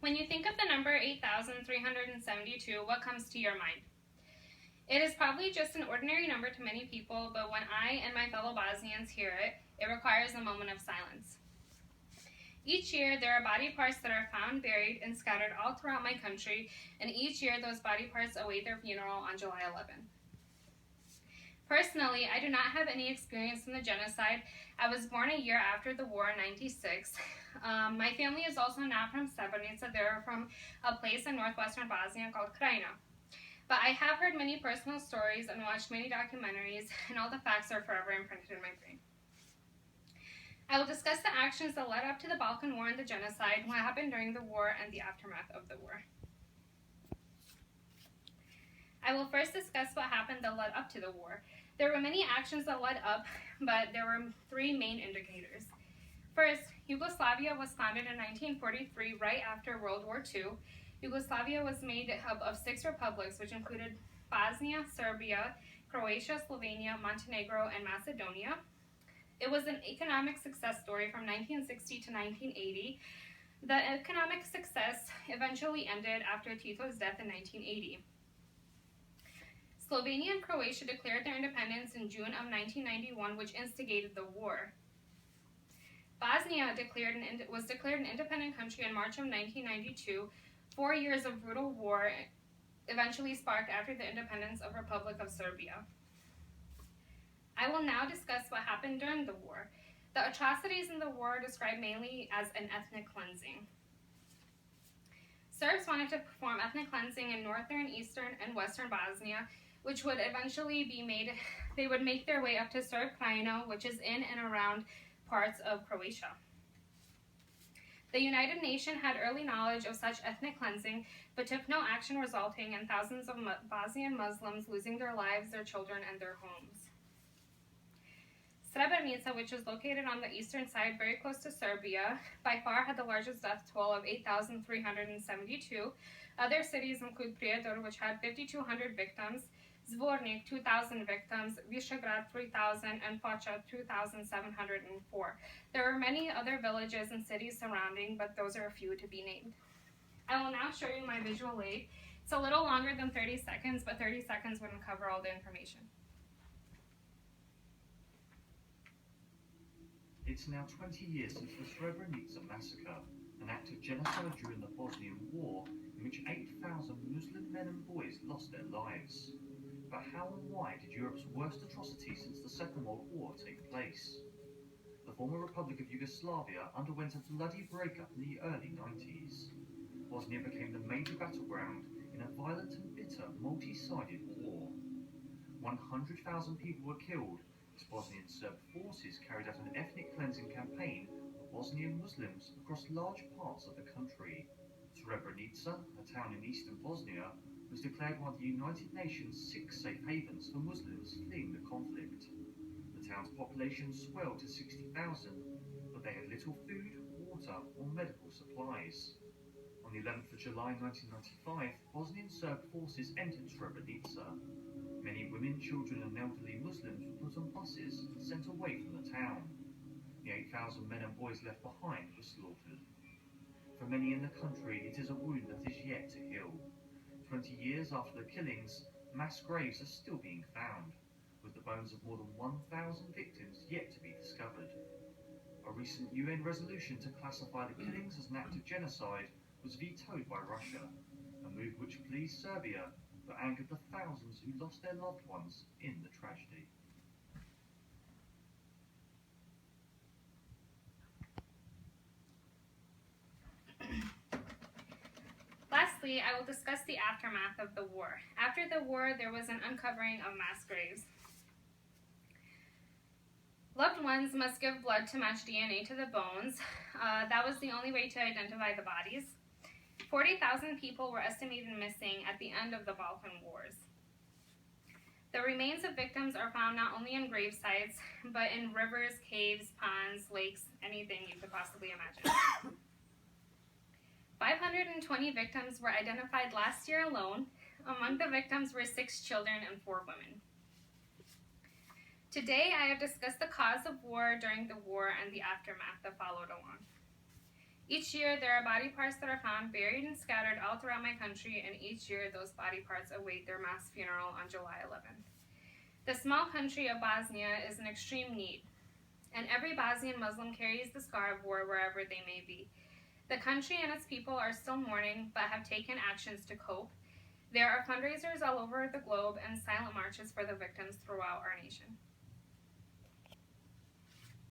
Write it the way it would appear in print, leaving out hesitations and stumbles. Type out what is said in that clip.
When you think of the number 8,372, what comes to your mind? It is probably just an ordinary number to many people, but when I and my fellow Bosnians hear it, it requires a moment of silence. Each year, there are body parts that are found buried and scattered all throughout my country, and each year those body parts await their funeral on July 11th. Personally, I do not have any experience in the genocide. I was born a year after the war in 96. My family is also not from Srebrenica. They're from a place in northwestern Bosnia called Krajina. But I have heard many personal stories and watched many documentaries, and all the facts are forever imprinted in my brain. I will discuss the actions that led up to the Balkan War and the genocide, what happened during the war, and the aftermath of the war. I will first discuss what happened that led up to the war. There were many actions that led up, but there were three main indicators. First, Yugoslavia was founded in 1943, right after World War II. Yugoslavia was made up of 6 republics, which included Bosnia, Serbia, Croatia, Slovenia, Montenegro, and Macedonia. It was an economic success story from 1960 to 1980. The economic success eventually ended after Tito's death in 1980. Slovenia and Croatia declared their independence in June of 1991, which instigated the war. Bosnia was declared an independent country in March of 1992. 4 years of brutal war eventually sparked after the independence of Republic of Serbia. I will now discuss what happened during the war. The atrocities in the war are described mainly as an ethnic cleansing. Serbs wanted to perform ethnic cleansing in northern, eastern, and western Bosnia, which would eventually they would make their way up to Serb Krajina, which is in and around parts of Croatia. The United Nations had early knowledge of such ethnic cleansing, but took no action, resulting in thousands of Bosnian Muslims losing their lives, their children, and their homes. Srebrenica, which is located on the eastern side, very close to Serbia, by far had the largest death toll of 8,372. Other cities include Prijedor, which had 5,200 victims, Zvornik, 2,000 victims, Visegrad, 3,000, and Foča, 2,704. There were many other villages and cities surrounding, but those are a few to be named. I will now show you my visual aid. It's a little longer than 30 seconds, but 30 seconds wouldn't cover all the information. It's now 20 years since the Srebrenica massacre, an act of genocide during the Bosnian War in which 8,000 Muslim men and boys lost their lives. But how and why did Europe's worst atrocity since the Second World War take place? The former Republic of Yugoslavia underwent a bloody breakup in the early 90s. Bosnia became the major battleground in a violent and bitter multi-sided war. 100,000 people were killed as Bosnian Serb forces carried out an ethnic cleansing campaign of Bosnian Muslims across large parts of the country. Srebrenica, a town in eastern Bosnia, was declared one of the United Nations 6 safe havens for Muslims fleeing the conflict. The town's population swelled to 60,000, but they had little food, water, or medical supplies. On the 11th of July 1995, Bosnian Serb forces entered Srebrenica. Many women, children, and elderly Muslims were put on buses and sent away from the town. The 8,000 men and boys left behind were slaughtered. For many in the country, it is a wound that is yet to heal. 20 years after the killings, mass graves are still being found, with the bones of more than 1,000 victims yet to be discovered. A recent UN resolution to classify the killings as an act of genocide was vetoed by Russia, a move which pleased Serbia but angered the thousands who lost their loved ones in the tragedy. Lastly, I will discuss the aftermath of the war. After the war, there was an uncovering of mass graves. Loved ones must give blood to match DNA to the bones. That was the only way to identify the bodies. 40,000 people were estimated missing at the end of the Balkan Wars. The remains of victims are found not only in grave sites, but in rivers, caves, ponds, lakes, anything you could possibly imagine. 520 victims were identified last year alone. Among the victims were 6 children and 4 women. Today, I have discussed the cause of war during the war and the aftermath that followed along. Each year, there are body parts that are found buried and scattered all throughout my country, and each year, those body parts await their mass funeral on July 11th. The small country of Bosnia is in extreme need, and every Bosnian Muslim carries the scar of war wherever they may be. The country and its people are still mourning, but have taken actions to cope. There are fundraisers all over the globe and silent marches for the victims throughout our nation.